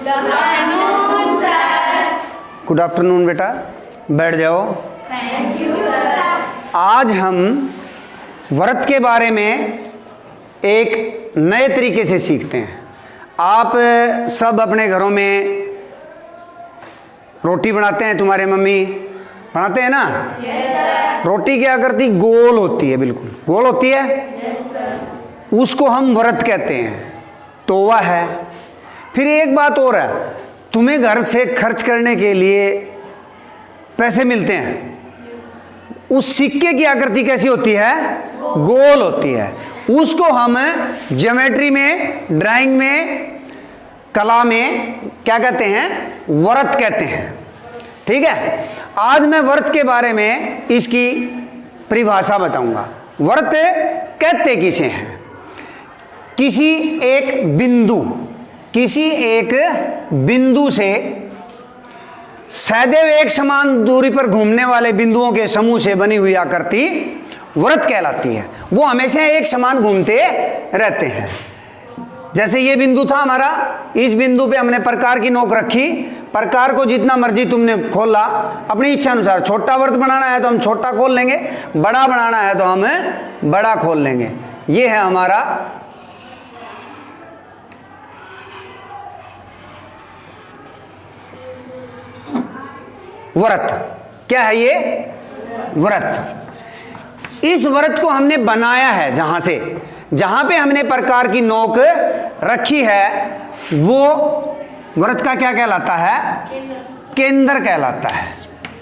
Afternoon sir. Good afternoon बेटा, बैठ जाओ। Thank you sir. आज हम व्रत के बारे में एक नए तरीके से सीखते हैं। आप सब अपने घरों में रोटी बनाते हैं, तुम्हारे मम्मी बनाते हैं ना? Yes sir. रोटी क्या करती, गोल होती है, बिल्कुल गोल होती है। Yes sir. उसको हम व्रत कहते हैं, तोवा है। फिर एक बात और है, तुम्हें घर से खर्च करने के लिए पैसे मिलते हैं, उस सिक्के की आकृति कैसी होती है? गोल होती है। उसको हम ज्योमेट्री में, ड्राइंग में, कला में क्या कहते हैं? व्रत कहते हैं। ठीक है, आज मैं व्रत के बारे में इसकी परिभाषा बताऊंगा। व्रत कहते किसे हैं? किसी एक बिंदु से सदैव एक समान दूरी पर घूमने वाले बिंदुओं के समूह से बनी हुई आकृति व्रत कहलाती है। वो हमेशा एक समान घूमते रहते हैं। जैसे ये बिंदु था हमारा, इस बिंदु पे हमने प्रकार की नोक रखी, प्रकार को जितना मर्जी तुमने खोला अपनी इच्छा अनुसार। छोटा व्रत बनाना है तो हम छोटा खोल लेंगे, बड़ा बनाना है तो हम बड़ा खोल लेंगे। ये है हमारा व्रत। क्या है ये? व्रत। इस व्रत को हमने बनाया है जहां पे हमने प्रकार की नोक रखी है, वो व्रत का क्या कहलाता है? केंद्र कहलाता है।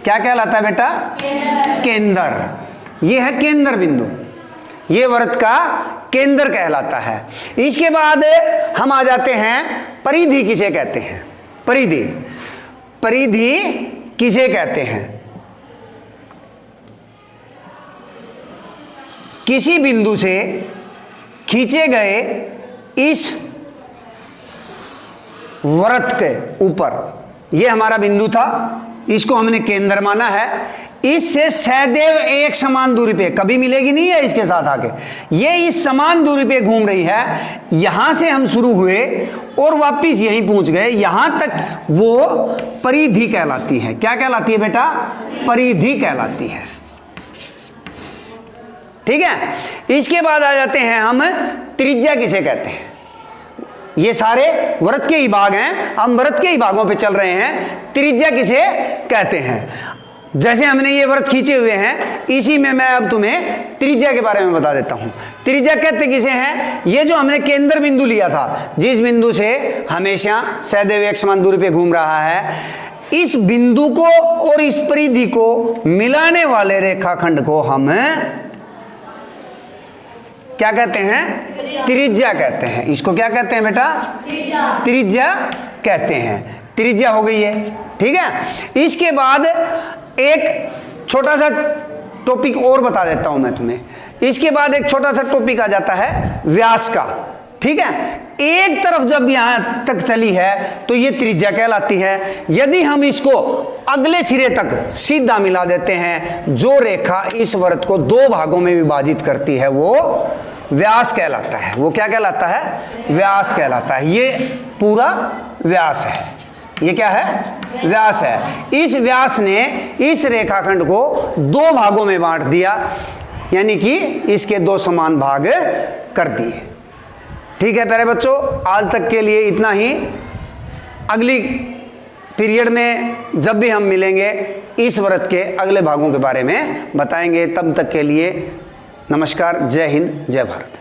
क्या कहलाता है बेटा? केंद्र। ये है केंद्र बिंदु, ये व्रत का केंद्र कहलाता है। इसके बाद हम आ जाते हैं परिधि किसे कहते हैं? परिधि किसे कहते हैं? किसी बिंदु से खींचे गए इस व्रत के ऊपर, ये हमारा बिंदु था, इसको हमने केंद्र माना है। इससे सदैव एक समान दूरी पे, कभी मिलेगी नहीं है इसके साथ आके, ये इस समान दूरी पे घूम रही है। यहां से हम शुरू हुए और वापिस यहीं पहुंच गए, यहां तक वो परिधि कहलाती है। क्या कहलाती है बेटा? परिधि कहलाती है। ठीक है, इसके बाद आ जाते हैं हम त्रिज्या किसे कहते हैं? ये सारे व्रत के ही भाग हैं, हम व्रत के ही भागों पे चल रहे हैं। त्रिज्या किसे कहते हैं? जैसे हमने ये व्रत खींचे हुए हैं, इसी में मैं अब तुम्हें त्रिज्या के बारे में बता देता हूं। त्रिज्या कहते किसे हैं? ये जो हमने केंद्र बिंदु लिया था, जिस बिंदु से हमेशा सदैव एक समान दूरी पे घूम रहा है, इस बिंदु को और इस परिधि को मिलाने वाले रेखाखंड को हम क्या कहते हैं? त्रिज्या कहते हैं। इसको क्या कहते हैं बेटा? त्रिज्या कहते हैं। त्रिज्या हो गई है। ठीक है, इसके बाद एक छोटा सा टॉपिक और बता देता हूं मैं तुम्हें। इसके बाद एक छोटा सा टॉपिक आ जाता है व्यास का। ठीक है, एक तरफ जब यहां तक चली है तो ये त्रिज्या कहलाती है। यदि हम इसको अगले सिरे तक सीधा मिला देते हैं, जो रेखा इस व्रत को दो भागों में विभाजित करती है, वो व्यास कहलाता है। वो क्या कहलाता है? व्यास कहलाता है। ये पूरा व्यास है। ये क्या है? व्यास है। इस व्यास ने इस रेखाखंड को दो भागों में बांट दिया, यानी कि इसके दो समान भाग कर दिए। ठीक है प्यारे बच्चों, आज तक के लिए इतना ही। अगली पीरियड में जब भी हम मिलेंगे, इस व्रत के अगले भागों के बारे में बताएंगे। तब तक के लिए नमस्कार, जय हिंद, जय भारत।